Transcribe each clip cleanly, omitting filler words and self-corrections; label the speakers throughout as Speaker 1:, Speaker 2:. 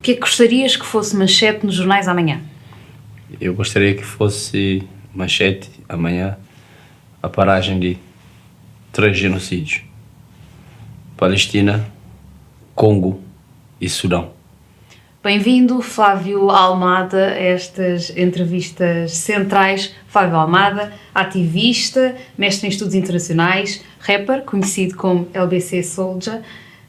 Speaker 1: que é que gostarias que fosse manchete nos jornais amanhã?
Speaker 2: Eu gostaria que fosse manchete amanhã a paragem de 3 genocídios: Palestina, Congo e Sudão.
Speaker 1: Bem-vindo, Flávio Almada, a estas entrevistas centrais. Flávio Almada, ativista, mestre em estudos internacionais, rapper, conhecido como LBC Soulja,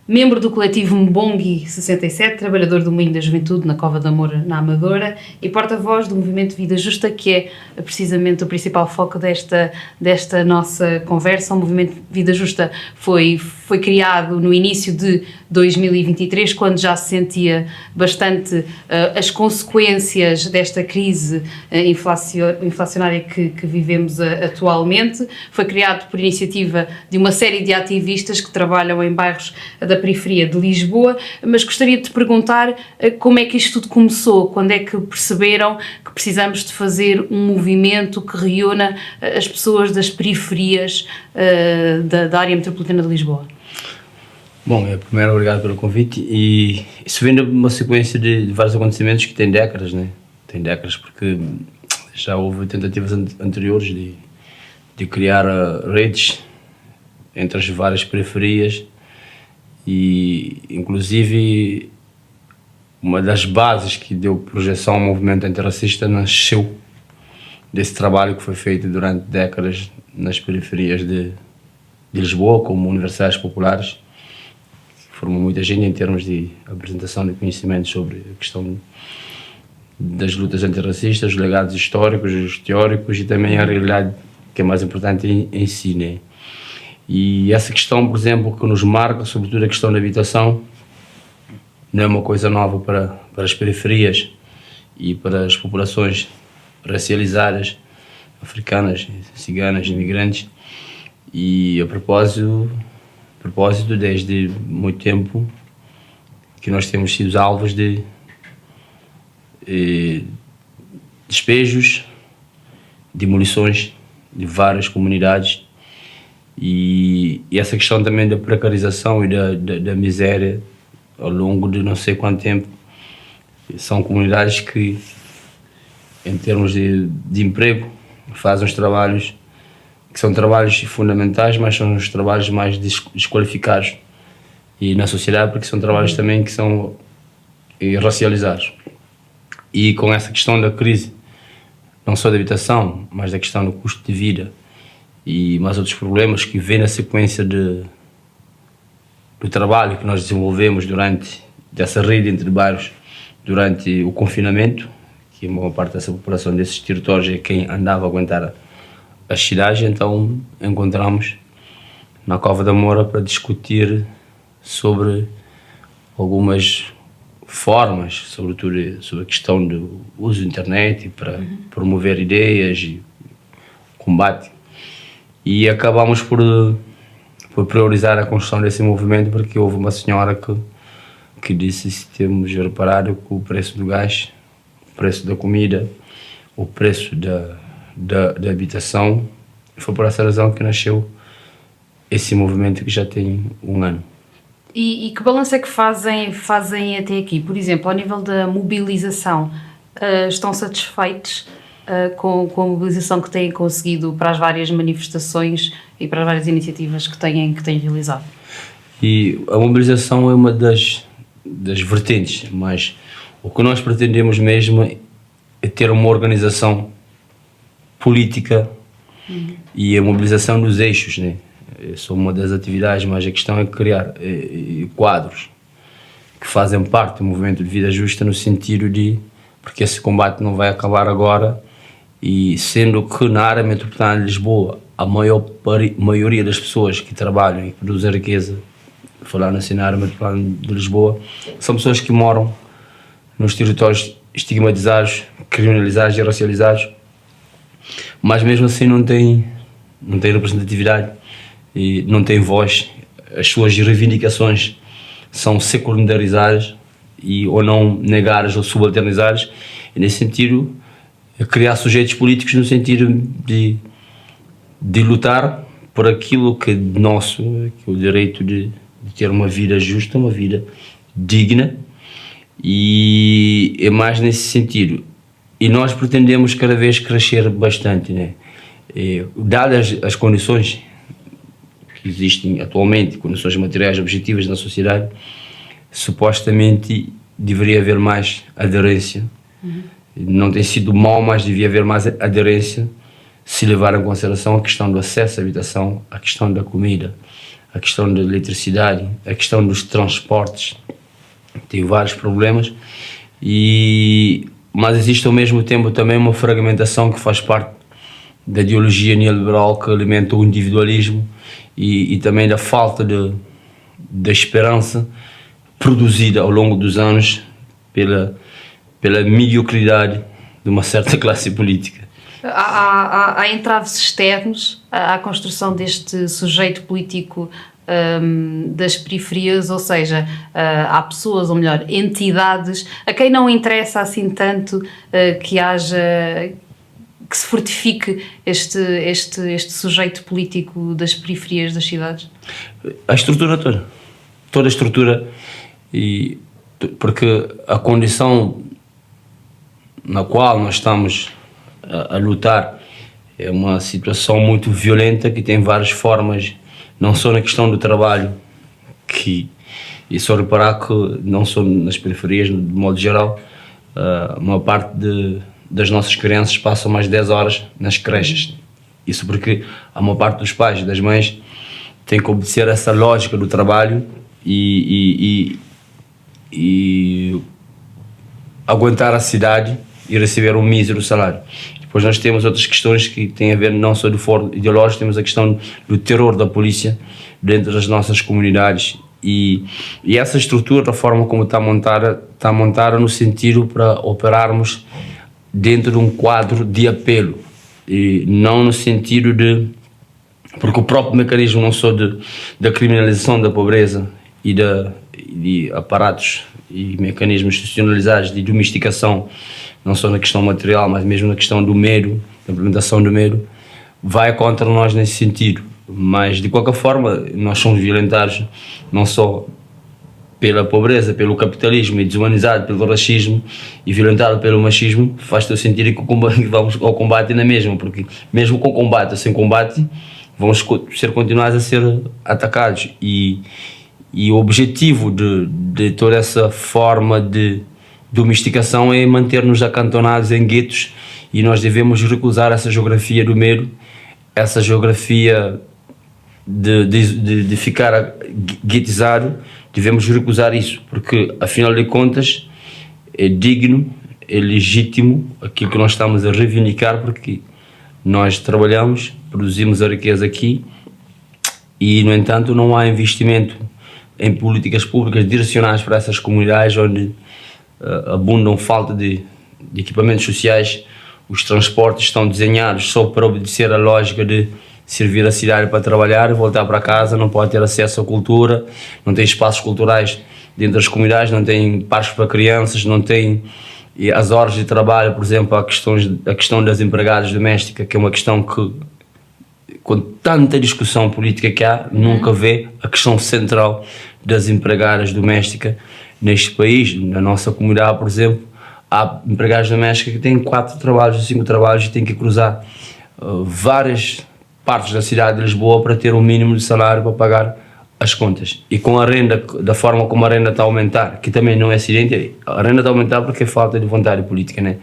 Speaker 1: membro do coletivo Mbongi 67, trabalhador do Moinho da Juventude na Cova da Moura, na Amadora, e porta-voz do movimento Vida Justa, que é precisamente o principal foco desta nossa conversa. O movimento Vida Justa foi criado no início de 2023, quando já se sentia bastante as consequências desta crise inflacionária que vivemos atualmente. Foi criado por iniciativa de uma série de ativistas que trabalham em bairros da periferia de Lisboa, mas gostaria de te perguntar como é que isto tudo começou, quando é que perceberam que precisamos de fazer um movimento que reúna as pessoas das periferias da área metropolitana de Lisboa?
Speaker 2: Bom, primeiro obrigado pelo convite, e isso vem de uma sequência de vários acontecimentos que tem décadas, né? Tem décadas, porque já houve tentativas anteriores de criar redes entre as várias periferias, e inclusive uma das bases que deu projeção ao movimento antirracista nasceu desse trabalho que foi feito durante décadas nas periferias de Lisboa, como universidades populares. Formou muita gente em termos de apresentação de conhecimentos sobre a questão das lutas antirracistas, os legados históricos, os teóricos e também a realidade, que é mais importante em si, né? E essa questão, por exemplo, que nos marca, sobretudo a questão da habitação, não é uma coisa nova para as periferias e para as populações racializadas, africanas, ciganas, imigrantes. E a propósito, desde muito tempo que nós temos sido alvos de despejos, demolições de várias comunidades, e essa questão também da precarização e da miséria ao longo de não sei quanto tempo. São comunidades que, em termos de emprego, fazem os trabalhos que são trabalhos fundamentais, mas são os trabalhos mais desqualificados e na sociedade, porque são trabalhos também que são racializados. E com essa questão da crise, não só da habitação, mas da questão do custo de vida e mais outros problemas que vêm na sequência do trabalho que nós desenvolvemos durante dessa rede entre bairros durante o confinamento, que a maior parte dessa população desses territórios é quem andava a aguentar as cidades. Então encontramos na Cova da Moura para discutir sobre algumas formas, sobretudo sobre a questão do uso da internet, para promover ideias e combate. E acabamos por priorizar a construção desse movimento, porque houve uma senhora que disse: se temos reparado que o preço do gás, o preço da comida, o preço da habitação, foi por essa razão que nasceu esse movimento que já tem um ano.
Speaker 1: E que balanço é que fazem até aqui? Por exemplo, ao nível da mobilização, estão satisfeitos com a mobilização que têm conseguido para as várias manifestações e para as várias iniciativas que têm realizado?
Speaker 2: E a mobilização é uma das vertentes, mas o que nós pretendemos mesmo é ter uma organização política e a mobilização dos eixos, né? Isso é uma das atividades, mas a questão é criar quadros que fazem parte do movimento de Vida Justa, no sentido de, porque esse combate não vai acabar agora, e sendo que na área metropolitana de Lisboa a maioria das pessoas que trabalham e produzem riqueza, falando assim na área metropolitana de Lisboa, são pessoas que moram nos territórios estigmatizados, criminalizados e racializados, mas mesmo assim não têm representatividade e não têm voz. As suas reivindicações são secundarizadas ou não negadas ou subalternizadas, e nesse sentido criar sujeitos políticos no sentido de lutar por aquilo que é nosso, que é o direito de ter uma vida justa, uma vida digna, e é mais nesse sentido. E nós pretendemos cada vez crescer bastante, né? Dadas as condições que existem atualmente, condições materiais objetivas na sociedade, supostamente deveria haver mais aderência. Não tem sido mau, mas devia haver mais aderência se levar em consideração a questão do acesso à habitação, a questão da comida, a questão da eletricidade, a questão dos transportes. Tem vários problemas, mas existe ao mesmo tempo também uma fragmentação que faz parte da ideologia neoliberal que alimenta o individualismo e também da falta de esperança produzida ao longo dos anos pela mediocridade de uma certa classe política.
Speaker 1: Há entraves externos à construção deste sujeito político das periferias, ou seja, há pessoas, ou melhor, entidades a quem não interessa assim tanto que se fortifique este sujeito político das periferias das cidades?
Speaker 2: A estrutura toda a estrutura, porque a condição na qual nós estamos a lutar é uma situação muito violenta que tem várias formas, não só na questão do trabalho, e só reparar que não só nas periferias, de modo geral, uma parte das nossas crianças passam mais de 10 horas nas creches. Isso porque a maior parte dos pais e das mães tem que obedecer a essa lógica do trabalho e aguentar a cidade e receber um mísero salário. Depois nós temos outras questões que têm a ver não só do foro ideológico, temos a questão do terror da polícia dentro das nossas comunidades e essa estrutura, a forma como está montada no sentido para operarmos dentro de um quadro de apelo e não no sentido porque o próprio mecanismo não só da criminalização da pobreza e de aparatos e mecanismos institucionalizados de domesticação, não só na questão material, mas mesmo na questão do medo, da implementação do medo, vai contra nós nesse sentido. Mas, de qualquer forma, nós somos violentados não só pela pobreza, pelo capitalismo, e desumanizado pelo racismo e violentado pelo machismo, faz-te sentir que vamos ao combate na mesma, porque mesmo com combate ou sem combate, vamos continuados a ser atacados. E o objetivo de toda essa forma de domesticação é manter-nos acantonados em guetos, e nós devemos recusar essa geografia do medo, essa geografia de ficar guetizado. Devemos recusar isso, porque afinal de contas é digno, é legítimo aquilo que nós estamos a reivindicar, porque nós trabalhamos, produzimos a riqueza aqui e, no entanto, não há investimento em políticas públicas direcionadas para essas comunidades onde abundam falta de equipamentos sociais. Os transportes estão desenhados só para obedecer à lógica de servir a cidade para trabalhar e voltar para casa, não pode ter acesso à cultura, não tem espaços culturais dentro das comunidades, não tem parques para crianças, não tem as horas de trabalho, por exemplo, a questão das empregadas domésticas, que é uma questão que, com tanta discussão política que há, nunca vê a questão central das empregadas domésticas neste país. Na nossa comunidade, por exemplo, há empregadas domésticas que têm 4 trabalhos ou 5 trabalhos e têm que cruzar várias partes da cidade de Lisboa para ter um mínimo de salário para pagar as contas. E com a renda, da forma como a renda está a aumentar, que também não é acidente, a renda está a aumentar porque é falta de vontade política, né?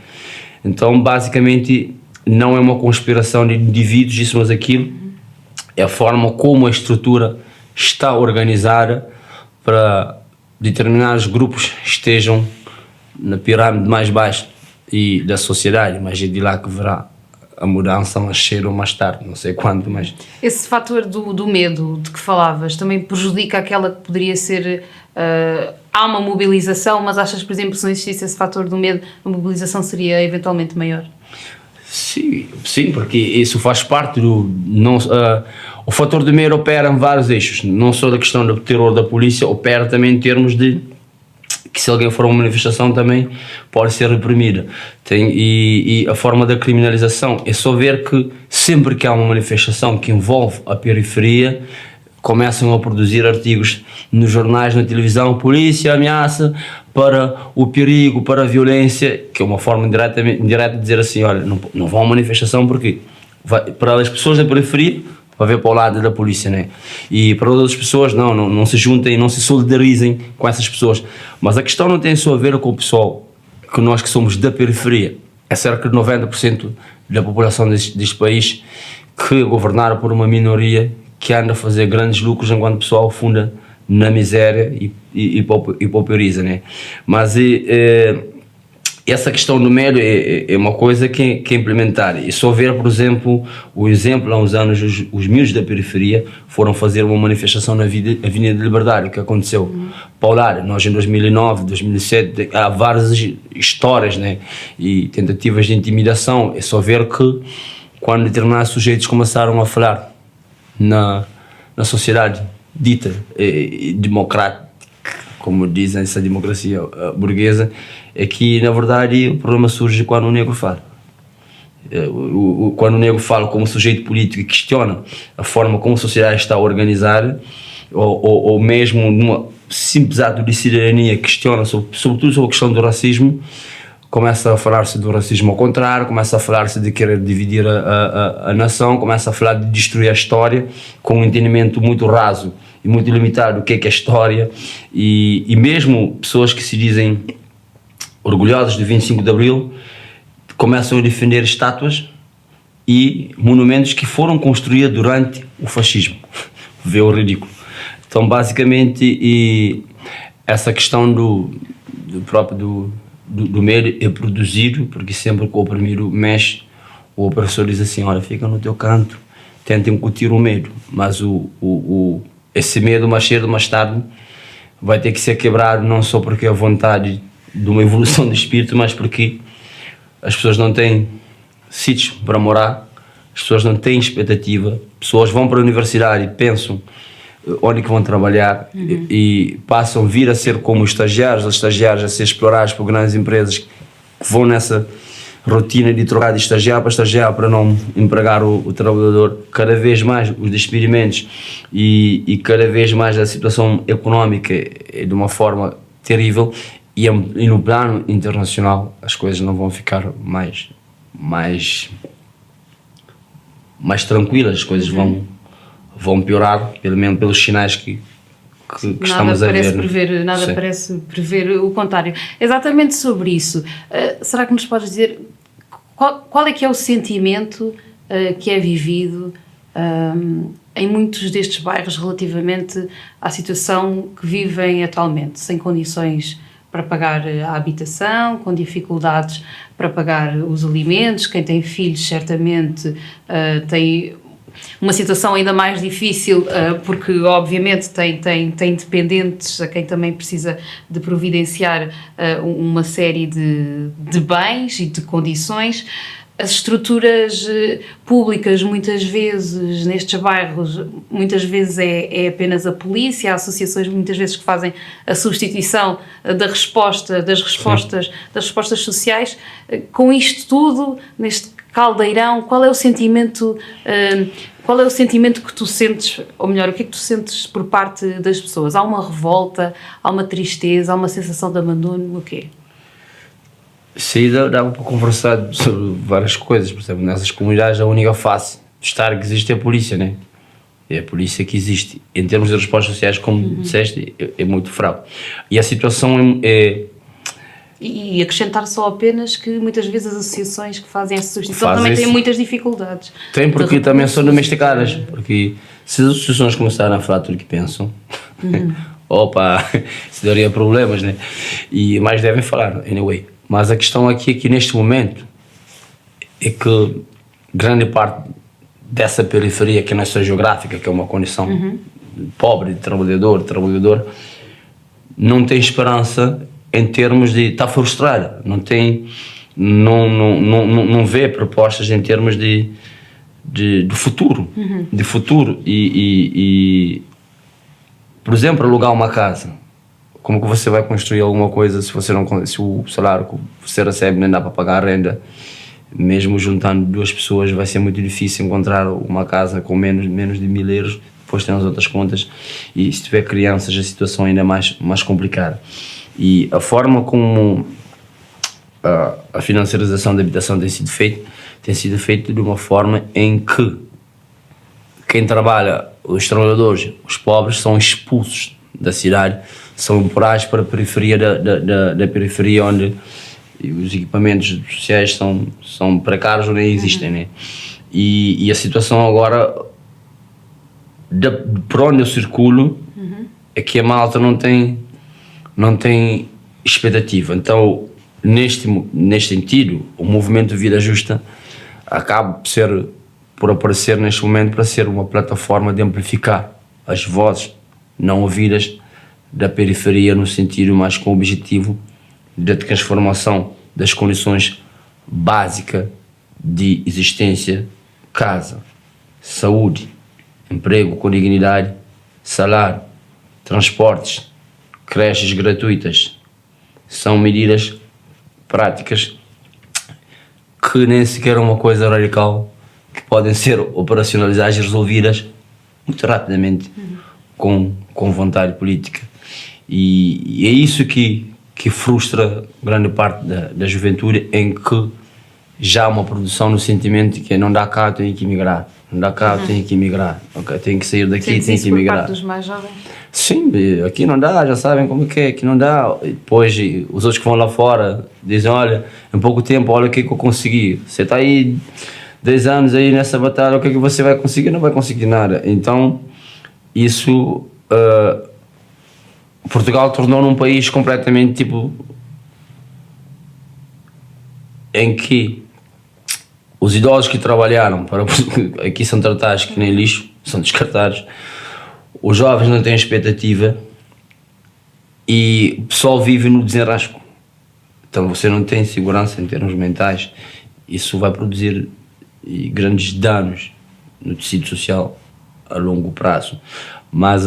Speaker 2: Então, basicamente, não é uma conspiração de indivíduos, isso mas aquilo, é a forma como a estrutura está organizada para determinados grupos estejam na pirâmide mais baixa e da sociedade, mas é de lá que verá a mudança mais cedo ou mais tarde, não sei quando, mas...
Speaker 1: Esse fator do medo de que falavas também prejudica aquela que poderia ser... há uma mobilização, mas achas, por exemplo, se não existisse esse fator do medo, a mobilização seria eventualmente maior?
Speaker 2: Sim, porque isso faz parte do... o fator do medo opera em vários eixos, não só da questão do terror da polícia, opera também em termos de que se alguém for a uma manifestação também pode ser reprimida. E a forma da criminalização é só ver que sempre que há uma manifestação que envolve a periferia, começam a produzir artigos nos jornais, na televisão, polícia ameaça para o perigo, para a violência, que é uma forma indireta de dizer assim, olha, não vão à manifestação porque para as pessoas da periferia vai ver para o lado da polícia, né? E para outras pessoas não se juntem, não se solidarizem com essas pessoas. Mas a questão não tem só a ver com o pessoal, que nós que somos da periferia, é cerca de 90% da população deste país que é governada por uma minoria que anda a fazer grandes lucros enquanto o pessoal afunda na miséria e pauperiza, né? Mas essa questão do medo é uma coisa que é implementar. E só ver, por exemplo, o exemplo, há uns anos, os miúdos da periferia foram fazer uma manifestação na Avenida Liberdade, o que aconteceu. Paular, nós em 2009, 2007, há várias histórias, né? E tentativas de intimidação. É só ver que quando determinados sujeitos começaram a falar na sociedade dita democrática, como dizem essa democracia burguesa, é que na verdade o problema surge quando o negro fala. Quando o negro fala como sujeito político e questiona a forma como a sociedade está organizada, ou mesmo numa simples ato de cidadania questiona sobretudo sobre a questão do racismo, começa a falar-se do racismo ao contrário, começa a falar-se de querer dividir a nação, começa a falar de destruir a história com um entendimento muito raso e muito limitado do que é história, e mesmo pessoas que se dizem orgulhosas de 25 de Abril começam a defender estátuas e monumentos que foram construídos durante o fascismo. Vê o ridículo. Então basicamente essa questão do medo é produzido porque sempre que o oprimido mexe, o opressor diz assim, olha, fica no teu canto, tenta incutir o medo, mas esse medo mais cedo ou mais tarde vai ter que ser quebrado, não só porque é a vontade de uma evolução de espírito, mas porque as pessoas não têm sítios para morar, as pessoas não têm expectativa, pessoas vão para a universidade e pensam onde que vão trabalhar, e passam a vir a ser como os estagiários a ser explorados por grandes empresas que vão nessa rotina de trocar de estagiário para não empregar o trabalhador. Cada vez mais os despedimentos e cada vez mais a situação económica é de uma forma terrível, e no plano internacional as coisas não vão ficar mais tranquilas, as coisas vão piorar, pelo menos pelos sinais que estamos a ver.
Speaker 1: Nada parece prever o contrário. Exatamente sobre isso, será que nos podes dizer qual é que é o sentimento que é vivido em muitos destes bairros relativamente à situação que vivem atualmente, sem condições para pagar a habitação, com dificuldades para pagar os alimentos? Quem tem filhos certamente tem uma situação ainda mais difícil, porque obviamente tem dependentes a quem também precisa de providenciar uma série de bens e de condições. As estruturas públicas, muitas vezes, nestes bairros, muitas vezes é apenas a polícia, há associações muitas vezes que fazem a substituição das respostas sociais. Com isto tudo, neste caldeirão, qual é o sentimento que tu sentes, ou melhor, o que é que tu sentes por parte das pessoas? Há uma revolta, há uma tristeza, há uma sensação de abandono, o quê?
Speaker 2: Sim, dá para conversar sobre várias coisas. Por exemplo, nessas comunidades a única face de estar que existe é a polícia, né? É a polícia que existe. Em termos de respostas sociais, como disseste, é muito fraco. E a situação
Speaker 1: E acrescentar só apenas que muitas vezes as associações que fazem essa substituição também têm muitas dificuldades.
Speaker 2: Tem, porque também são domesticadas. Porque se as associações começarem a falar tudo o que pensam, opa, isso daria problemas, né? Mas devem falar, anyway. Mas a questão aqui é que neste momento é que grande parte dessa periferia, que não é só geográfica, que é uma condição pobre de trabalhador, não tem esperança em termos de estar frustrada, não vê propostas em termos de futuro, e por exemplo, alugar uma casa. Como que você vai construir alguma coisa se o salário que você recebe nem dá para pagar a renda? Mesmo juntando duas pessoas vai ser muito difícil encontrar uma casa com menos de 1.000 euros depois tem as outras contas, e se tiver crianças a situação ainda é mais complicada. E a forma como a financiarização da habitação tem sido feita de uma forma em que quem trabalha, os trabalhadores, os pobres, são expulsos da cidade, são empurrados para a periferia da periferia, onde os equipamentos sociais são precários ou nem existem, né? E a situação agora, por onde eu circulo, é que a malta não tem expectativa. Então, neste sentido, o movimento de Vida Justa acaba por aparecer neste momento para ser uma plataforma de amplificar as vozes não ouvidas da periferia, no sentido mais com o objetivo da transformação das condições básicas de existência: casa, saúde, emprego com dignidade, salário, transportes, creches gratuitas. São medidas práticas que nem sequer é uma coisa radical, que podem ser operacionalizadas e resolvidas muito rapidamente com vontade política. E é isso que frustra grande parte da juventude, em que já há uma produção no sentimento que não dá cá, tenho que emigrar, não dá cá, tenho que emigrar, okay, tenho que sair daqui, tenho que emigrar.
Speaker 1: Por parte dos mais jovens?
Speaker 2: Sim, aqui não dá, já sabem como é, aqui não dá. E depois os outros que vão lá fora dizem: olha, em pouco tempo, olha o que eu consegui. Você está aí 10 anos aí nessa batalha, o que é que você vai conseguir? Não vai conseguir nada. Então, isso, Portugal tornou num país completamente tipo, em que os idosos que trabalharam aqui são tratados que nem lixo, são descartados. Os jovens não têm expectativa e o pessoal vive no desenrasco. Então você não tem segurança em termos mentais. Isso vai produzir grandes danos no tecido social a longo prazo. Mas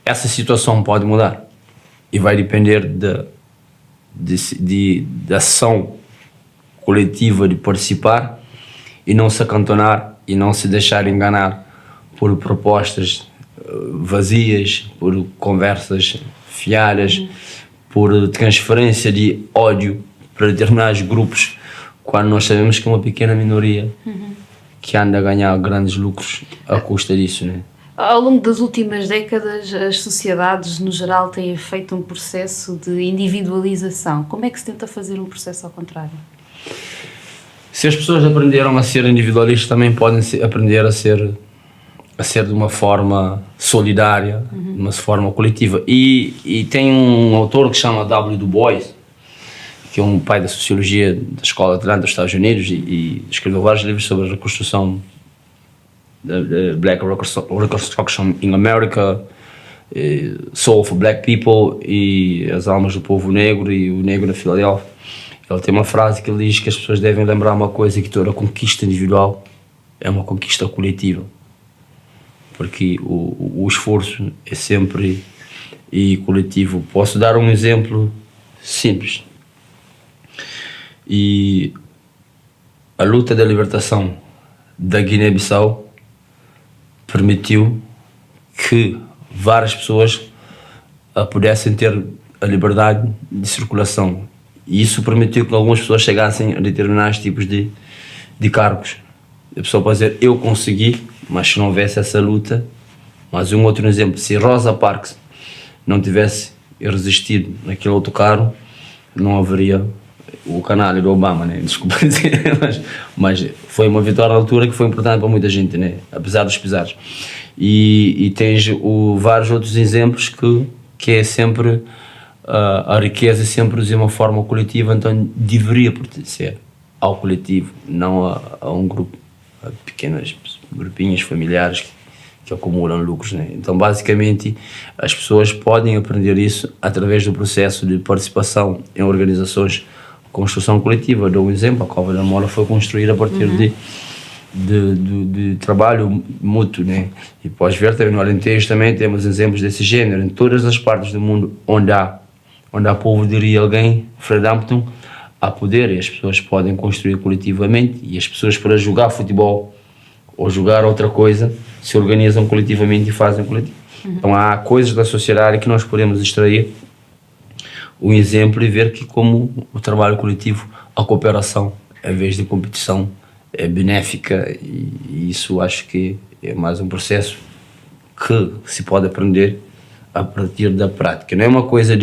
Speaker 2: essa situação pode mudar e vai depender da ação coletiva, de participar e não se acantonar e não se deixar enganar por propostas vazias, por conversas fiadas, por transferência de ódio para determinados grupos, quando nós sabemos que é uma pequena minoria que anda a ganhar grandes lucros à custa disso, né?
Speaker 1: Ao longo das últimas décadas, as sociedades, no geral, têm feito um processo de individualização. Como é que se tenta fazer um processo ao contrário?
Speaker 2: Se as pessoas aprenderam a ser individualistas, também podem aprender a ser de uma forma solidária, de uma forma coletiva. E tem um autor que se chama W. Du Bois, que é um pai da sociologia da Escola de Atlanta dos Estados Unidos, e escreveu vários livros sobre a reconstrução da Black Reconstruction in America, Soul for Black People e as almas do povo negro e o negro na Filadélfia. Ele tem uma frase que ele diz que as pessoas devem lembrar uma coisa, que toda conquista individual é uma conquista coletiva, porque o esforço é sempre coletivo. Posso dar um exemplo simples. E a luta da libertação da Guiné-Bissau permitiu que várias pessoas pudessem ter a liberdade de circulação, e isso permitiu que algumas pessoas chegassem a determinados tipos de cargos. A pessoa pode dizer: eu consegui, mas se não houvesse essa luta. Mas um outro exemplo, se Rosa Parks não tivesse resistido naquele outro carro, não haveria o canalha do Obama, né? Desculpa dizer, mas foi uma vitória à altura que foi importante para muita gente, né? Apesar dos pesares. E tens vários outros exemplos que é sempre a riqueza, sempre de uma forma coletiva, então deveria pertencer ao coletivo, não a um grupo, a pequenas grupinhos familiares que acumulam lucros, né? Então, basicamente, as pessoas podem aprender isso através do processo de participação em organizações de construção coletiva. Dou um exemplo: a Cova da Moura foi construída a partir de trabalho mútuo, né? E podes ver também no Alentejo, também temos exemplos desse género. Em todas as partes do mundo onde há povo, diria alguém, Fredericton, há poder, e as pessoas podem construir coletivamente, e as pessoas, para jogar futebol ou jogar outra coisa, se organizam coletivamente e fazem coletivo. Então há coisas da sociedade que nós podemos extrair um exemplo e ver que como o trabalho coletivo, a cooperação, em vez de competição, é benéfica, e isso acho que é mais um processo que se pode aprender a partir da prática. Não é uma coisa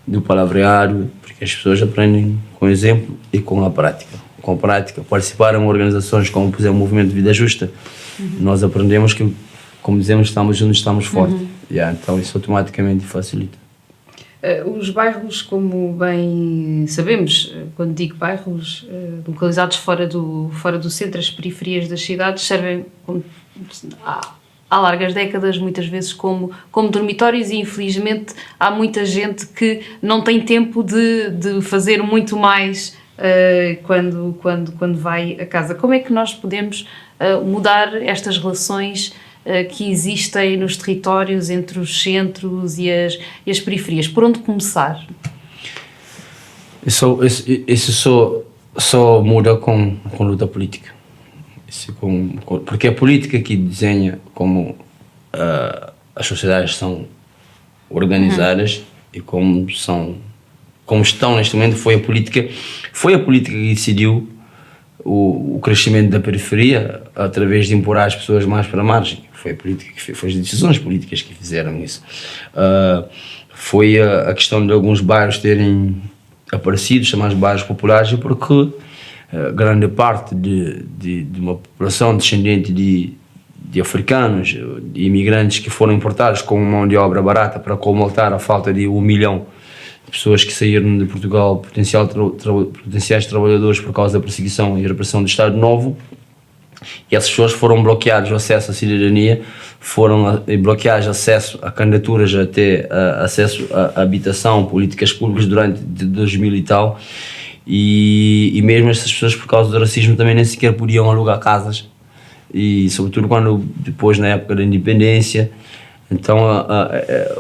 Speaker 2: do palavreado, porque as pessoas aprendem com o exemplo e com a prática. Com a prática, participaram em organizações como, por exemplo, o Movimento de Vida Justa, nós aprendemos que, como dizemos, estamos juntos, estamos fortes. Então isso automaticamente facilita.
Speaker 1: Os bairros, como bem sabemos, quando digo bairros, localizados fora do centro, as periferias das cidades, servem há largas décadas, muitas vezes, como dormitórios, e infelizmente há muita gente que não tem tempo de fazer muito mais quando vai a casa. Como é que nós podemos mudar estas relações que existem nos territórios entre os centros e as periferias? Por onde começar?
Speaker 2: Isso só muda com luta política. Porque é a política que desenha como as sociedades são organizadas e como estão neste momento. Foi a política que decidiu o crescimento da periferia através de empurrar as pessoas mais para a margem. Foi a política foi as decisões políticas que fizeram isso. Foi a questão de alguns bairros terem aparecido, chamados bairros populares, porque grande parte de uma população descendente de africanos, de imigrantes que foram importados com mão de obra barata para colmatar a falta de 1 milhão de pessoas que saíram de Portugal, potenciais trabalhadores, por causa da perseguição e repressão do Estado Novo, e essas pessoas foram bloqueados o acesso à cidadania, foram bloqueados acesso a candidaturas, até acesso à habitação, políticas públicas durante 2000 e tal. E mesmo essas pessoas, por causa do racismo, também nem sequer podiam alugar casas, e sobretudo depois na época da independência. Então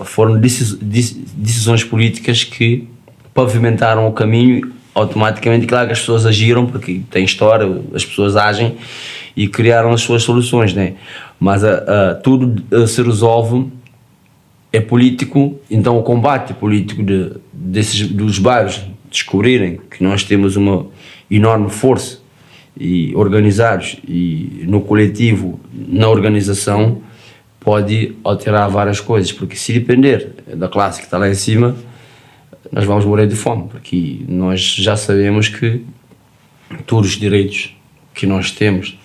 Speaker 2: foram decisões políticas que pavimentaram o caminho automaticamente. Claro que as pessoas agiram, porque tem história, as pessoas agem e criaram as suas soluções, né? Mas tudo se resolve, é político. Então o combate político dos bairros descobrirem que nós temos uma enorme força, e organizados e no coletivo, na organização, pode alterar várias coisas, porque se depender da classe que está lá em cima, nós vamos morrer de fome, porque nós já sabemos que todos os direitos que nós temos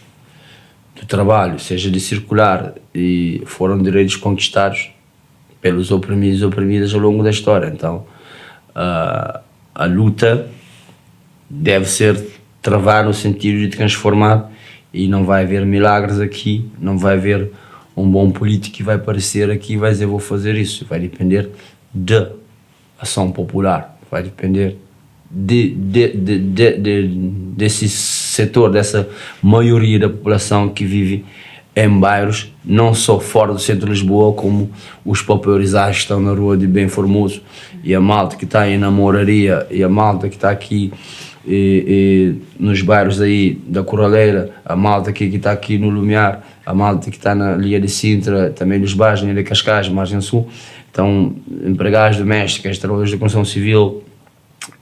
Speaker 2: do trabalho, seja de circular, e foram direitos conquistados pelos oprimidos e oprimidas ao longo da história. Então a luta deve ser travar no sentido de transformar, e não vai haver milagres aqui, não vai haver um bom político que vai aparecer aqui e vai dizer vou fazer isso. Vai depender da ação popular, vai depender desse setor, dessa maioria da população que vive em bairros, não só fora do centro de Lisboa, como os popularizados que estão na rua de Bem Formoso, e a malta que está em Namoraria, e a malta que está aqui e nos bairros aí da Coraleira, a malta que está aqui no Lumiar, a malta que está na Ilha de Sintra, também nos bairros, na Ilha de Cascais, Margem Sul. Então, empregados domésticos, trabalhadores da construção civil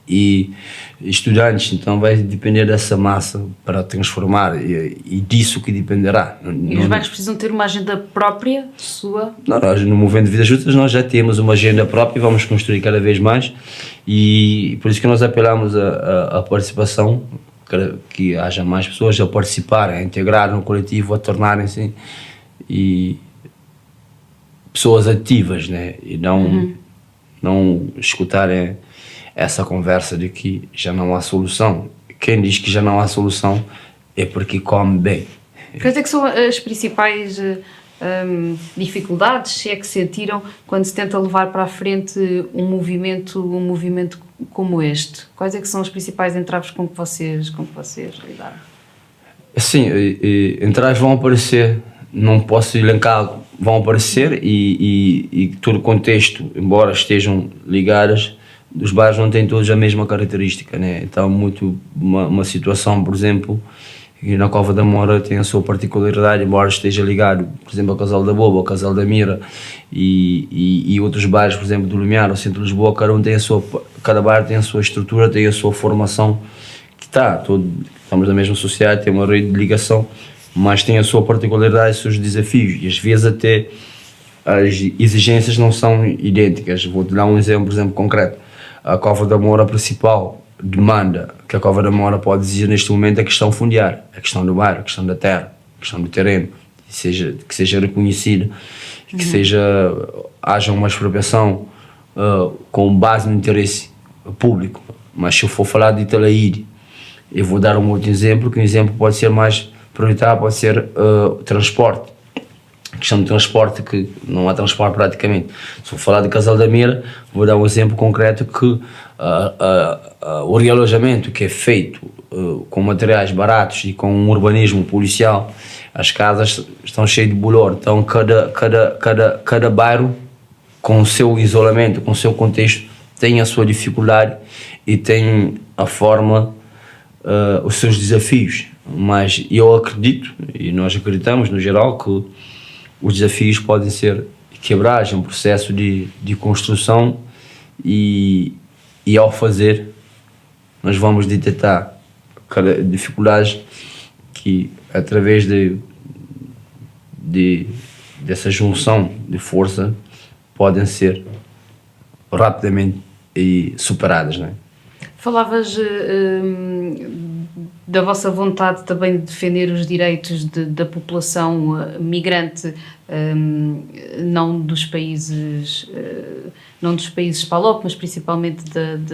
Speaker 2: e estudantes. Então vai depender dessa massa para transformar, e disso que dependerá.
Speaker 1: E os bairros precisam ter uma agenda própria, sua?
Speaker 2: Nós, no Movimento de Vidas Justas, nós já temos uma agenda própria e vamos construir cada vez mais, e por isso que nós apelamos a participação, que haja mais pessoas a participarem, a integrar no coletivo, a tornarem-se pessoas ativas, né? E não escutarem essa conversa de que já não há solução. Quem diz que já não há solução é porque come bem.
Speaker 1: Quais é que são as principais dificuldades, se é que sentiram, quando se tenta levar para a frente um movimento como este? Quais é que são os principais entraves com que vocês lidaram?
Speaker 2: Sim, entraves vão aparecer, não posso elencar, vão aparecer, e todo o contexto, embora estejam ligadas, os bairros não têm todos a mesma característica, né? Então, uma situação, por exemplo, E na Cova da Moura tem a sua particularidade, embora esteja ligado, por exemplo, ao Casal da Boba, ao Casal da Mira e outros bairros, por exemplo, do Lumiar, ao centro de Lisboa, cada bairro tem a sua estrutura, tem a sua formação, que estamos na mesma sociedade, tem uma rede de ligação, mas tem a sua particularidade, os seus desafios, e às vezes até as exigências não são idênticas. Vou-te dar um exemplo, por exemplo, concreto. A Cova da Moura principal demanda que a Cova da Moura pode exigir neste momento é a questão fundiária, a questão do bairro, a questão da terra, a questão do terreno, que seja reconhecida, que haja uma expropriação com base no interesse público. Mas se eu for falar de Italaíde, eu vou dar um outro exemplo, que um exemplo pode ser mais prioritário, pode ser transporte. A questão do transporte, que não há transporte praticamente. Se for falar de Casal da Mira, vou dar um exemplo concreto que o realojamento que é feito com materiais baratos e com um urbanismo policial, as casas estão cheias de bolor. Então cada bairro, com o seu isolamento, com o seu contexto, tem a sua dificuldade e tem a forma, os seus desafios. Mas eu acredito, e nós acreditamos no geral, que os desafios podem ser quebrados, um processo de construção e ao fazer nós vamos detectar cada dificuldade que através dessa junção de força podem ser rapidamente superadas, não é?
Speaker 1: Falavas da vossa vontade também de defender os direitos da população migrante, não dos países PALOP, mas principalmente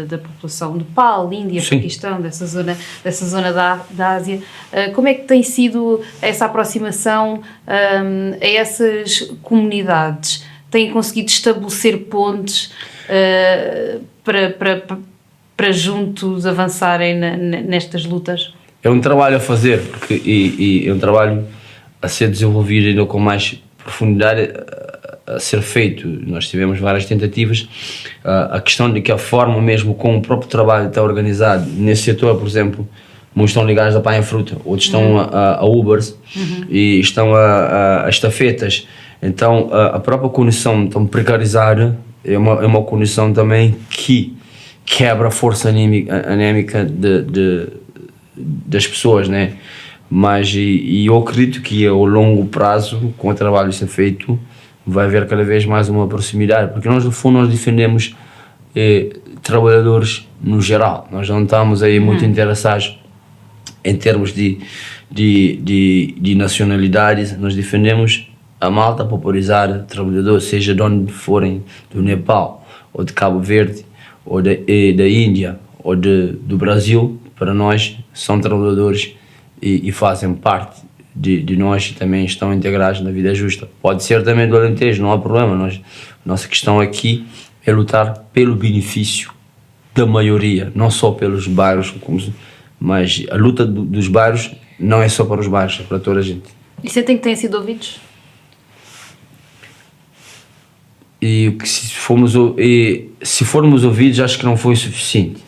Speaker 1: da população Nepal, Índia,
Speaker 2: Sim.
Speaker 1: Paquistão, dessa zona da Ásia. Como é que tem sido essa aproximação a essas comunidades? Têm conseguido estabelecer pontes para juntos avançarem nestas lutas?
Speaker 2: É um trabalho a fazer, e é um trabalho a ser desenvolvido ainda com mais profundidade a ser feito. Nós tivemos várias tentativas. A questão de que a forma mesmo como o próprio trabalho está organizado nesse setor, por exemplo, muitos estão ligados a Pai em Fruta, outros estão a Ubers e estão a estafetas. Então a própria condição tão precarizada é uma condição também que quebra a força anémica das pessoas, né? Mas eu acredito que ao longo prazo, com o trabalho ser feito, vai haver cada vez mais uma proximidade, porque nós no fundo nós defendemos trabalhadores no geral. Nós não estamos aí muito interessados em termos de nacionalidades. Nós defendemos a malta popularizar trabalhadores, seja de onde forem, do Nepal ou de Cabo Verde ou da Índia ou do Brasil. Para nós são trabalhadores e fazem parte de nós e também estão integrados na vida justa. Pode ser também do Alentejo, não há problema. Nossa questão aqui é lutar pelo benefício da maioria, não só pelos bairros, mas a luta dos bairros não é só para os bairros, é para toda a gente.
Speaker 1: E sentem que têm sido ouvidos?
Speaker 2: E se formos ouvidos, acho que não foi o suficiente.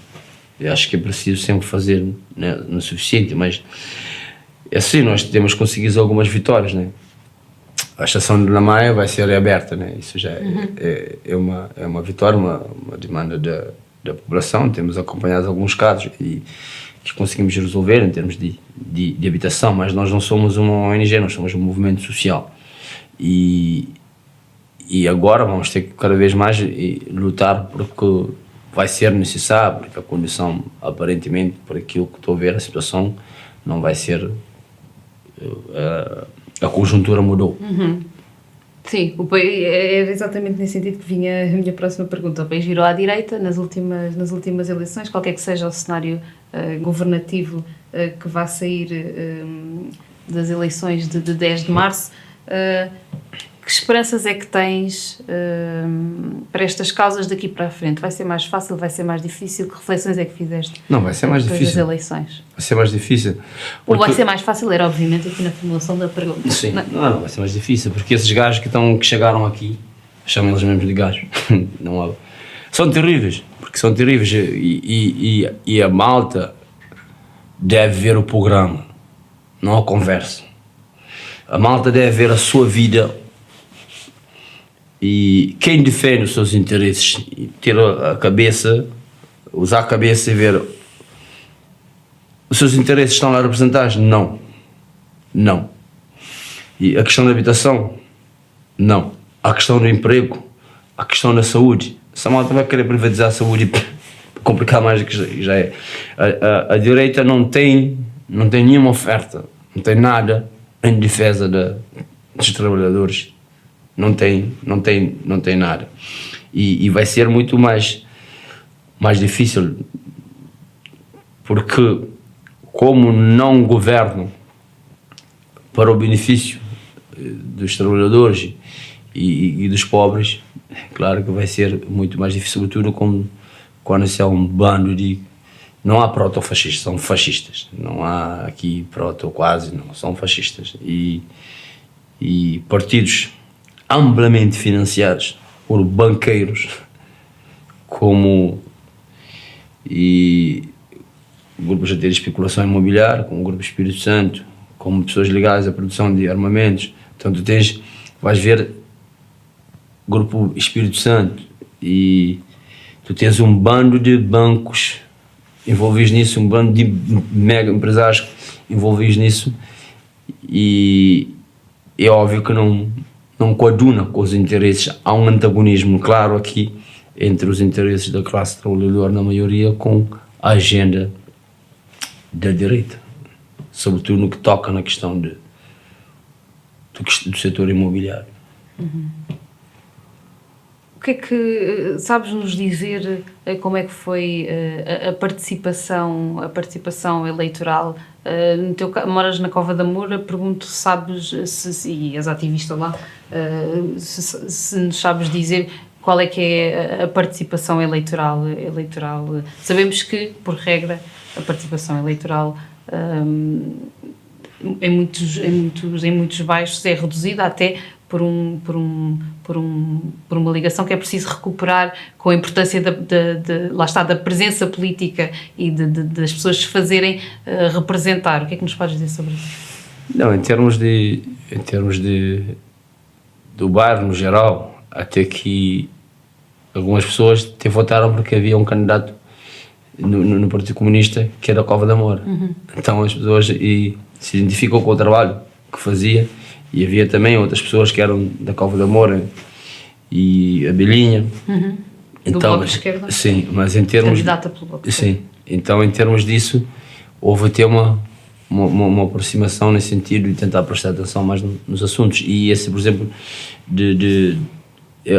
Speaker 2: Eu acho que é preciso sempre fazer, né, no suficiente, mas é assim, nós temos conseguido algumas vitórias, né? A estação de Namaia vai ser reaberta, né? Isso já é uma vitória, uma demanda da população. Temos acompanhado alguns casos e que conseguimos resolver em termos de habitação, mas nós não somos uma ONG, nós somos um movimento social. E agora vamos ter que cada vez mais lutar porque vai ser necessário, porque a condição, aparentemente, por aquilo que estou a ver, a situação não vai ser... a conjuntura mudou.
Speaker 1: Sim, é exatamente nesse sentido que vinha a minha próxima pergunta. O país virou à direita nas últimas eleições, qualquer que seja o cenário governativo que vá sair das eleições de 10 de março. Que esperanças é que tens para estas causas daqui para a frente? Vai ser mais fácil? Vai ser mais difícil? Que reflexões é que fizeste?
Speaker 2: Não, vai ser mais difícil.
Speaker 1: Das eleições?
Speaker 2: Vai ser mais difícil.
Speaker 1: Ou vai ser mais fácil? Era obviamente aqui na formulação da pergunta.
Speaker 2: Sim, não, vai ser mais difícil, porque esses gajos que chegaram aqui, chamam eles mesmos de gajos, não, são terríveis, porque são terríveis e a malta deve ver o programa. não há conversa. A malta deve ver a sua vida e quem defende os seus interesses, e ter a cabeça, usar a cabeça e ver os seus interesses estão lá representados? Não. Não. E a questão da habitação? Não. A questão do emprego? A questão da saúde? Essa malta vai querer privatizar a saúde e complicar mais do que já é. A direita não tem nenhuma oferta, não tem nada em defesa dos trabalhadores. Não tem nada. E vai ser muito mais difícil, porque como não governam para o benefício dos trabalhadores e dos pobres, claro que vai ser muito mais difícil, sobretudo quando se há um bando de... Não há proto-fascistas, são fascistas. Não há aqui proto quase, não, são fascistas. E partidos amplamente financiados por banqueiros, como grupos a ter especulação imobiliária, como o Grupo Espírito Santo, como pessoas ligadas à produção de armamentos. Então tu vais ver Grupo Espírito Santo e tu tens um bando de bancos envolvidos nisso, um bando de mega empresários envolvidos nisso, e é óbvio que não coaduna com os interesses. Há um antagonismo claro aqui entre os interesses da classe trabalhadora, na maioria, com a agenda da direita, sobretudo no que toca na questão do setor imobiliário.
Speaker 1: Uhum. O que é que sabes nos dizer como é que foi a participação eleitoral? No teu, moras na Cova da Moura, pergunto, sabes, e és ativista lá, se nos sabes dizer qual é que é a participação eleitoral. Sabemos que, por regra, a participação eleitoral em muitos bairros é reduzida até por uma ligação que é preciso recuperar com a importância da presença política e das pessoas se fazerem representar. O que é que nos podes dizer sobre isso?
Speaker 2: Não, em termos do bairro no geral, até que algumas pessoas até votaram porque havia um candidato no Partido Comunista que era da Cova da Moura. Uhum. Então as pessoas se identificam com o trabalho que fazia. E havia também outras pessoas que eram da Cova da Moura e a Belinha.
Speaker 1: Uhum.
Speaker 2: Então,
Speaker 1: do Bloco de Esquerda?
Speaker 2: Sim, mas em termos...
Speaker 1: Candidata pelo Bloco de Esquerda.
Speaker 2: Sim, então em termos disso, houve até uma aproximação nesse sentido de tentar prestar atenção mais nos assuntos. E esse, por exemplo,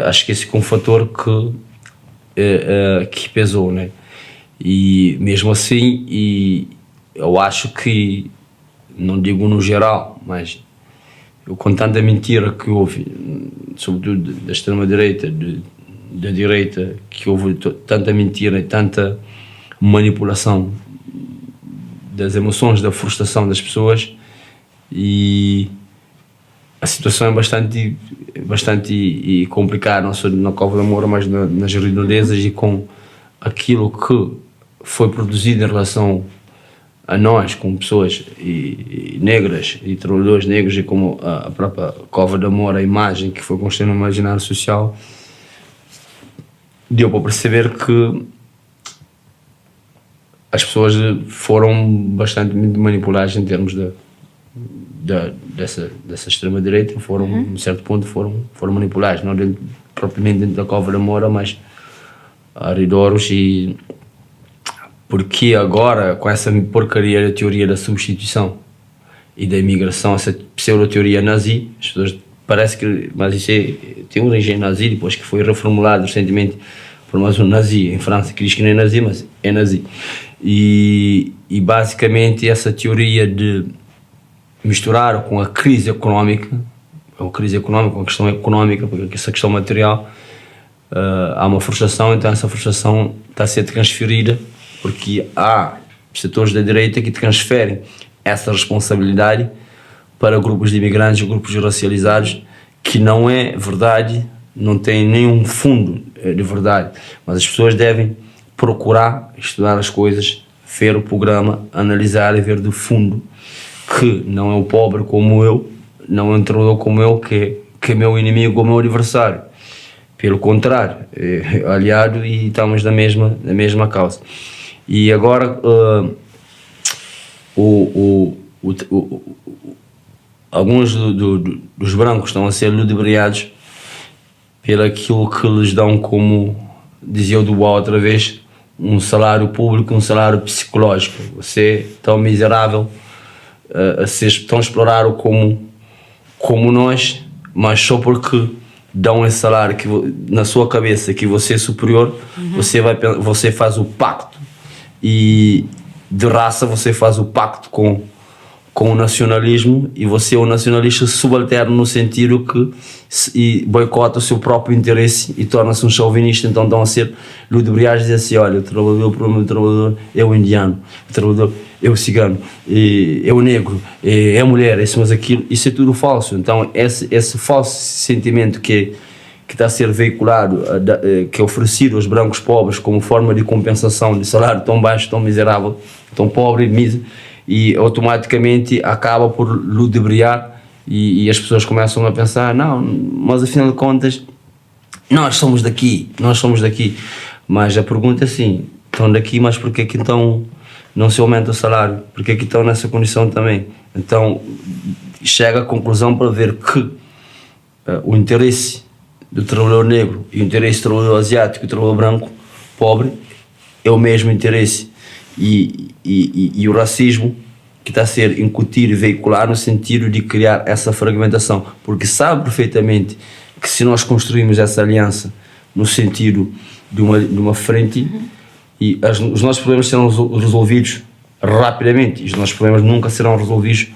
Speaker 2: acho que esse foi um fator que pesou, né? E mesmo assim, eu acho que, não digo no geral, mas... com tanta mentira que houve, sobretudo da extrema-direita, da direita, que houve tanta mentira e tanta manipulação das emoções, da frustração das pessoas, e a situação é bastante complicada, não só na Cova da Moura, mas nas redondezas, e com aquilo que foi produzido em relação a nós, como pessoas negras e trabalhadores negros, e como a própria Cova da Moura, a imagem que foi construída no imaginário social, deu para perceber que as pessoas foram bastante manipuladas em termos dessa extrema-direita, a certo ponto foram manipuladas, não propriamente dentro da Cova da Moura, mas arredores. E porque agora, com essa porcaria da teoria da substituição e da imigração, essa pseudo-teoria nazi, as pessoas parece que, mas isso tem origem nazi, depois que foi reformulado recentemente por mais um nazi em França, que diz que não é nazi, mas é nazi. E basicamente essa teoria de misturar com a crise económica, com a questão económica, porque essa questão material, há uma frustração, então essa frustração está a ser transferida, porque há setores da direita que transferem essa responsabilidade para grupos de imigrantes, grupos racializados, que não é verdade, não tem nenhum fundo de verdade, mas as pessoas devem procurar estudar as coisas, ver o programa, analisar e ver do fundo que não é o pobre como eu, não é um trabalhador como eu, que é meu inimigo ou meu adversário. Pelo contrário, é aliado e estamos na mesma causa. E agora, alguns dos brancos estão a ser ludibriados pelo aquilo que lhes dão como, dizia o Dubois outra vez, um salário público, um salário psicológico. Você é tão miserável, estão a explorar como nós, mas só porque dão esse salário que, na sua cabeça que você é superior, você faz o pacto, e de raça você faz o pacto com o nacionalismo, e você é um nacionalista subalterno no sentido que boicota o seu próprio interesse e torna-se um chauvinista. Então estão a ser ludibriados e dizer assim: olha, o problema do trabalhador é o indiano, o trabalhador é o cigano, é o negro, é a mulher, isso, mas aquilo, isso é tudo falso. Então esse falso sentimento que está a ser veiculado, que é oferecido aos brancos pobres como forma de compensação de salário tão baixo, tão miserável, tão pobre, mísero, e automaticamente acaba por ludibriar, e as pessoas começam a pensar: não, mas afinal de contas nós somos daqui, mas a pergunta é assim: estão daqui, mas porquê que então não se aumenta o salário? Porquê que estão nessa condição também? Então chega à conclusão para ver que o interesse do trabalhador negro e o interesse do trabalhador asiático e do trabalhador branco pobre é o mesmo interesse. E o racismo que está a ser incutido e veicular no sentido de criar essa fragmentação, porque sabe perfeitamente que se nós construirmos essa aliança no sentido de uma frente, e os nossos problemas serão resolvidos rapidamente, e os nossos problemas nunca serão resolvidos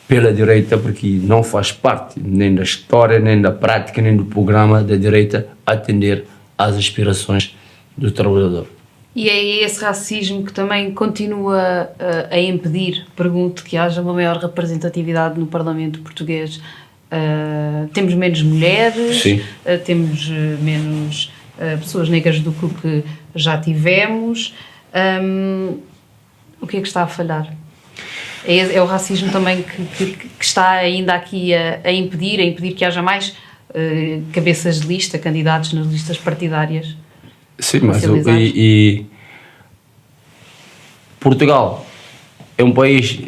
Speaker 2: pela direita, porque não faz parte nem da história, nem da prática, nem do programa da direita atender às aspirações do trabalhador.
Speaker 1: E é esse racismo que também continua a impedir, pergunto, que haja uma maior representatividade no Parlamento português. Temos menos mulheres, temos menos pessoas negras do que o que já tivemos. O que é que está a falhar? É o racismo também que está ainda aqui a impedir que haja mais cabeças de lista, candidatos nas listas partidárias?
Speaker 2: Sim, mas Portugal é um país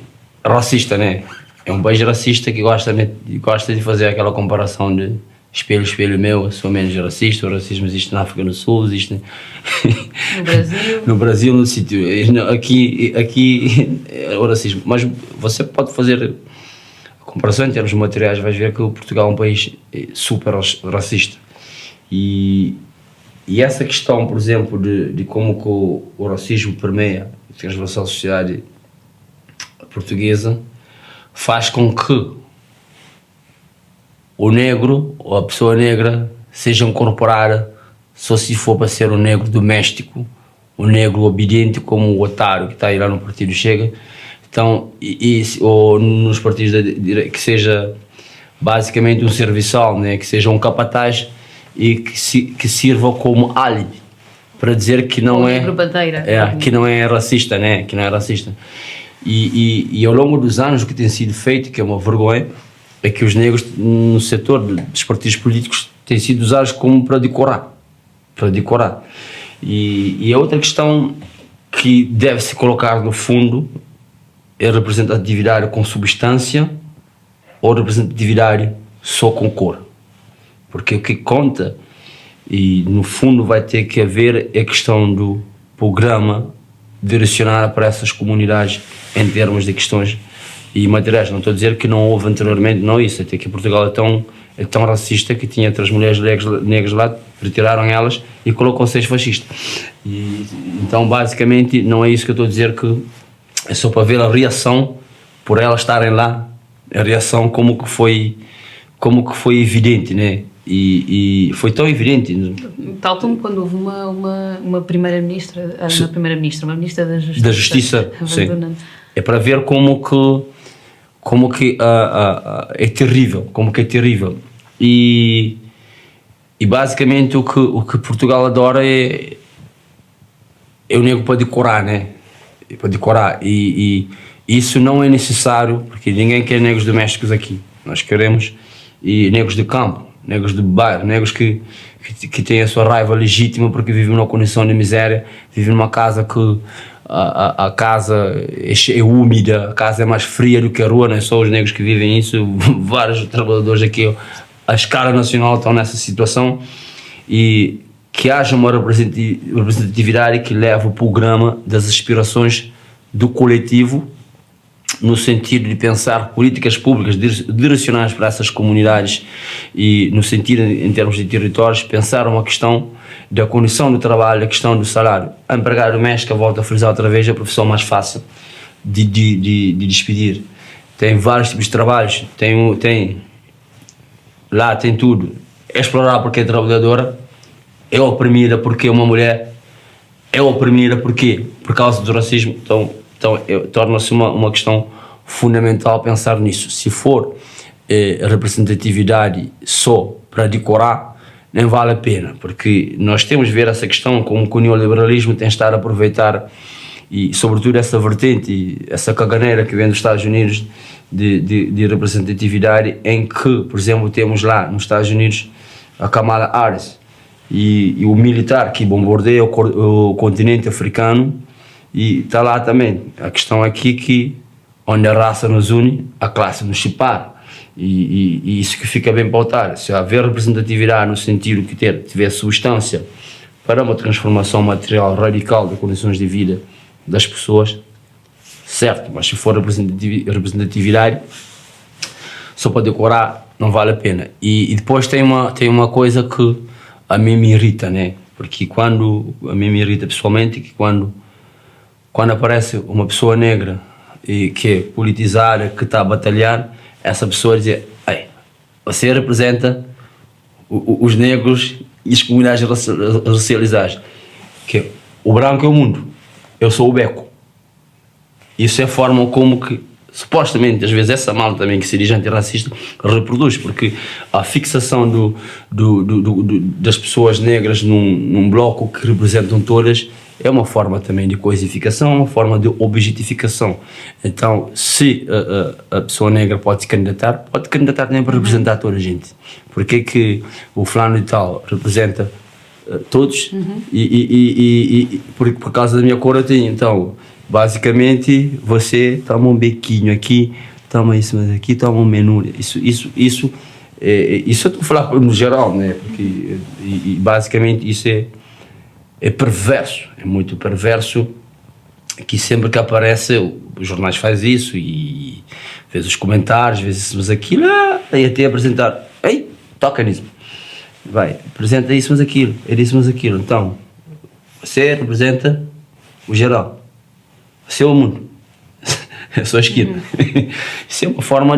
Speaker 2: racista, né? É um país racista que gosta de fazer aquela comparação de espelho, espelho meu, sou menos racista. O racismo existe na África do Sul, existe
Speaker 1: no Brasil.
Speaker 2: No Brasil, no sítio. Aqui é o racismo. Mas você pode fazer a comparação em termos materiais, vais ver que o Portugal é um país super racista. E essa questão, por exemplo, de como que o racismo permeia a transversal sociedade portuguesa, faz com que o negro ou a pessoa negra seja incorporada só se for para ser um negro doméstico, um negro obediente, como o otário que está aí lá no Partido Chega. Então, ou nos partidos da direita, que seja basicamente um serviçal, né? Que seja um capataz e que sirva como álibi para dizer que não que não é racista, né? Que não é racista. E ao longo dos anos o que tem sido feito, que é uma vergonha, é que os negros no setor dos partidos políticos têm sido usados como para decorar. E a outra questão que deve se colocar no fundo é representatividade com substância ou representatividade só com cor. Porque o que conta, e no fundo vai ter que haver, é a questão do programa direcionado para essas comunidades em termos de questões e materiais. Não estou a dizer que não houve anteriormente, não isso, até que Portugal é tão racista que tinha 3 mulheres negras lá, retiraram elas e colocou 6 fascistas. Então basicamente não é isso que eu estou a dizer, que é só para ver a reação por elas estarem lá, a reação como que foi evidente, né? E foi tão evidente.
Speaker 1: Tal como quando houve uma primeira-ministra, uma ministra da Justiça.
Speaker 2: Da Justiça, sim. É para ver como que é terrível, E basicamente o que Portugal adora é o negro para decorar, né? Para decorar. E Isso não é necessário, porque ninguém quer negros domésticos aqui. Nós queremos e negros de campo, negros de bairro, negros que têm a sua raiva legítima porque vivem numa condição de miséria, vivem numa casa que a casa é úmida, a casa é mais fria do que a rua, não é só os negros que vivem isso, vários trabalhadores aqui a escala nacional estão nessa situação, e que haja uma representatividade que leve o programa das aspirações do coletivo, no sentido de pensar políticas públicas direcionadas para essas comunidades e no sentido, em termos de territórios, pensar uma questão da condição do trabalho, a questão do salário. A empregada doméstica, volto a frisar outra vez, é a profissão mais fácil de despedir. Tem vários tipos de trabalhos, lá tem tudo. É explorar porque é trabalhadora, é oprimida porque é uma mulher, é oprimida porque por causa do racismo. Então torna-se uma questão fundamental pensar nisso. Se for representatividade só para decorar, nem vale a pena, porque nós temos de ver essa questão como que o neoliberalismo tem estado a aproveitar, e sobretudo essa vertente, essa caganeira que vem dos Estados Unidos de representatividade, em que, por exemplo, temos lá nos Estados Unidos a Kamala Harris e o militar que bombardeia o continente africano, e está lá também. A questão aqui que onde a raça nos une, a classe nos separa, e isso que fica bem pautado. Se haver representatividade no sentido que tiver substância para uma transformação material radical das condições de vida das pessoas, certo, mas se for representatividade só para decorar, não vale a pena. E depois tem uma coisa que a mim me irrita, né? Porque a mim me irrita pessoalmente, que quando aparece uma pessoa negra e que é politizada, que está a batalhar, essa pessoa diz: ei, você representa os negros e as comunidades racializadas, que o branco é o mundo, eu sou o beco. Isso é a forma como que, supostamente, às vezes essa malta também que se diz antirracista reproduz, porque a fixação das pessoas negras num bloco que representam todas é uma forma também de coisificação, uma forma de objetificação. Então, se a pessoa negra pode se candidatar também para representar toda a gente. Porque é que o fulano e tal representa todos, e por causa da minha cor eu tenho. Então, basicamente, você toma um bequinho aqui, toma isso, mas aqui toma um menu. Isso eu estou a falar no geral, né? Porque, basicamente isso é perverso, é muito perverso, que sempre que aparece, os jornais fazem isso, e vês os comentários, vês isso, mas aquilo, e até apresentar, ei, toca nisso, vai, apresenta isso, mas aquilo, é isso, mas aquilo. Então, você representa o geral, você é o mundo, eu sou a esquina. Isso é uma forma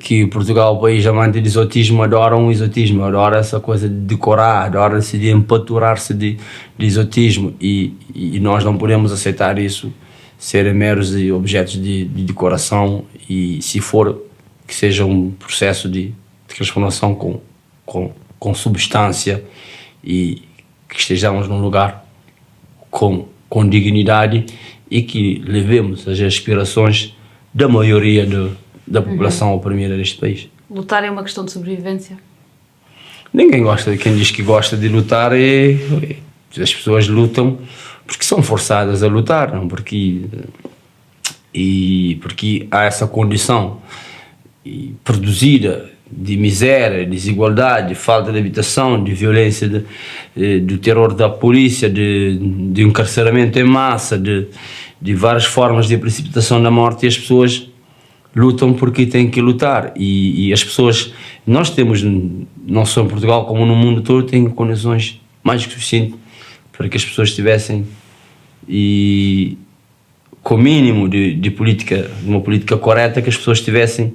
Speaker 2: que Portugal, o país amante de exotismo, adora um exotismo, adora essa coisa de decorar, adora-se de empaturar-se de exotismo, e nós não podemos aceitar isso, serem meros objetos de decoração, e se for, que seja um processo de transformação com substância, e que estejamos num lugar com dignidade, e que levemos as aspirações da maioria da população oprimida deste país.
Speaker 1: Lutar é uma questão de sobrevivência?
Speaker 2: Ninguém gosta, quem diz que gosta de lutar as pessoas lutam porque são forçadas a lutar, não porque há essa condição produzida de miséria, desigualdade, falta de habitação, de violência, do terror da polícia, de encarceramento em massa, de várias formas de precipitação da morte, e as pessoas lutam porque têm que lutar, e as pessoas, nós temos, não só em Portugal como no mundo todo, tem condições mais que suficientes para que as pessoas tivessem, e com o mínimo de uma política correta, que as pessoas tivessem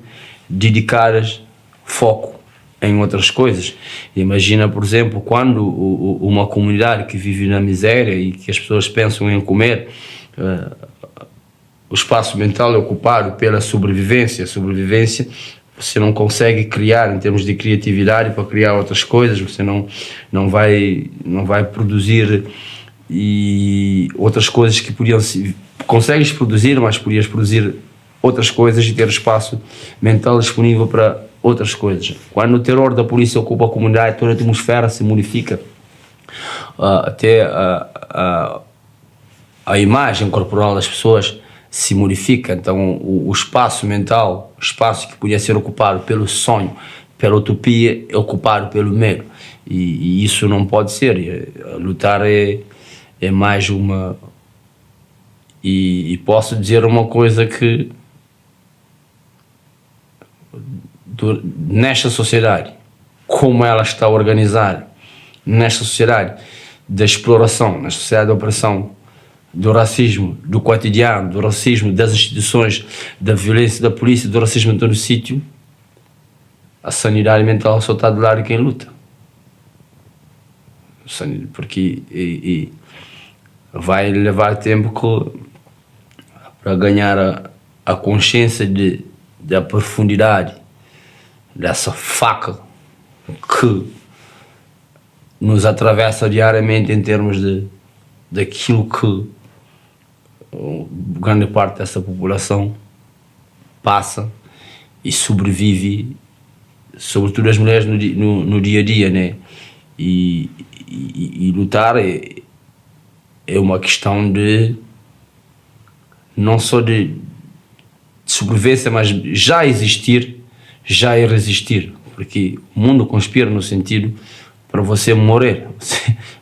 Speaker 2: dedicadas foco em outras coisas. Imagina, por exemplo, quando uma comunidade que vive na miséria e que as pessoas pensam em comer, o espaço mental é ocupado pela sobrevivência. A sobrevivência, você não consegue criar em termos de criatividade para criar outras coisas, você não vai produzir outras coisas que podiam consegues produzir, mas podias produzir outras coisas e ter espaço mental disponível para outras coisas. Quando o terror da polícia ocupa a comunidade, toda a atmosfera se modifica, até a imagem corporal das pessoas se modifica. Então o espaço mental, o espaço que podia ser ocupado pelo sonho, pela utopia, é ocupado pelo medo, e isso não pode ser. Lutar é mais uma... E posso dizer uma coisa, que nesta sociedade, como ela está organizada, nesta sociedade da exploração, nesta sociedade da opressão, do racismo, do cotidiano, do racismo das instituições, da violência da polícia, do racismo em todo o sítio, a sanidade mental só está do lado de quem luta. Porque vai levar tempo para ganhar a consciência da profundidade dessa faca que nos atravessa diariamente, em termos daquilo que grande parte dessa população passa e sobrevive, sobretudo as mulheres no dia a dia, né? E lutar é uma questão de não só de sobrevivência, mas já existir, já é resistir, porque o mundo conspira no sentido para você morrer.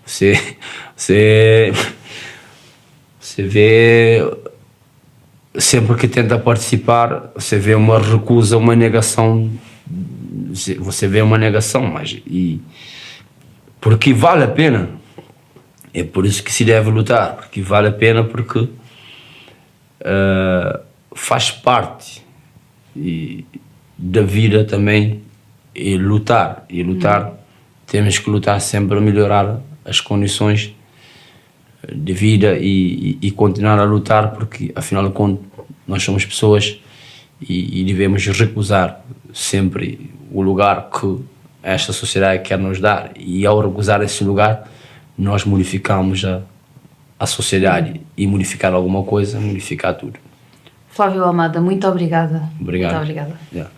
Speaker 2: Você vê, sempre que tenta participar, você vê uma recusa, uma negação, você vê uma negação, mas porque vale a pena. É por isso que se deve lutar, porque vale a pena, porque faz parte da vida também, e lutar. Temos que lutar sempre a melhorar as condições de vida e continuar a lutar, porque afinal de contas nós somos pessoas e devemos recusar sempre o lugar que esta sociedade quer nos dar, e ao recusar esse lugar nós modificamos a sociedade, e modificar alguma coisa, modificar tudo.
Speaker 1: Flávio Almada, muito obrigada.
Speaker 2: Obrigado.
Speaker 1: Muito obrigada.
Speaker 2: Yeah.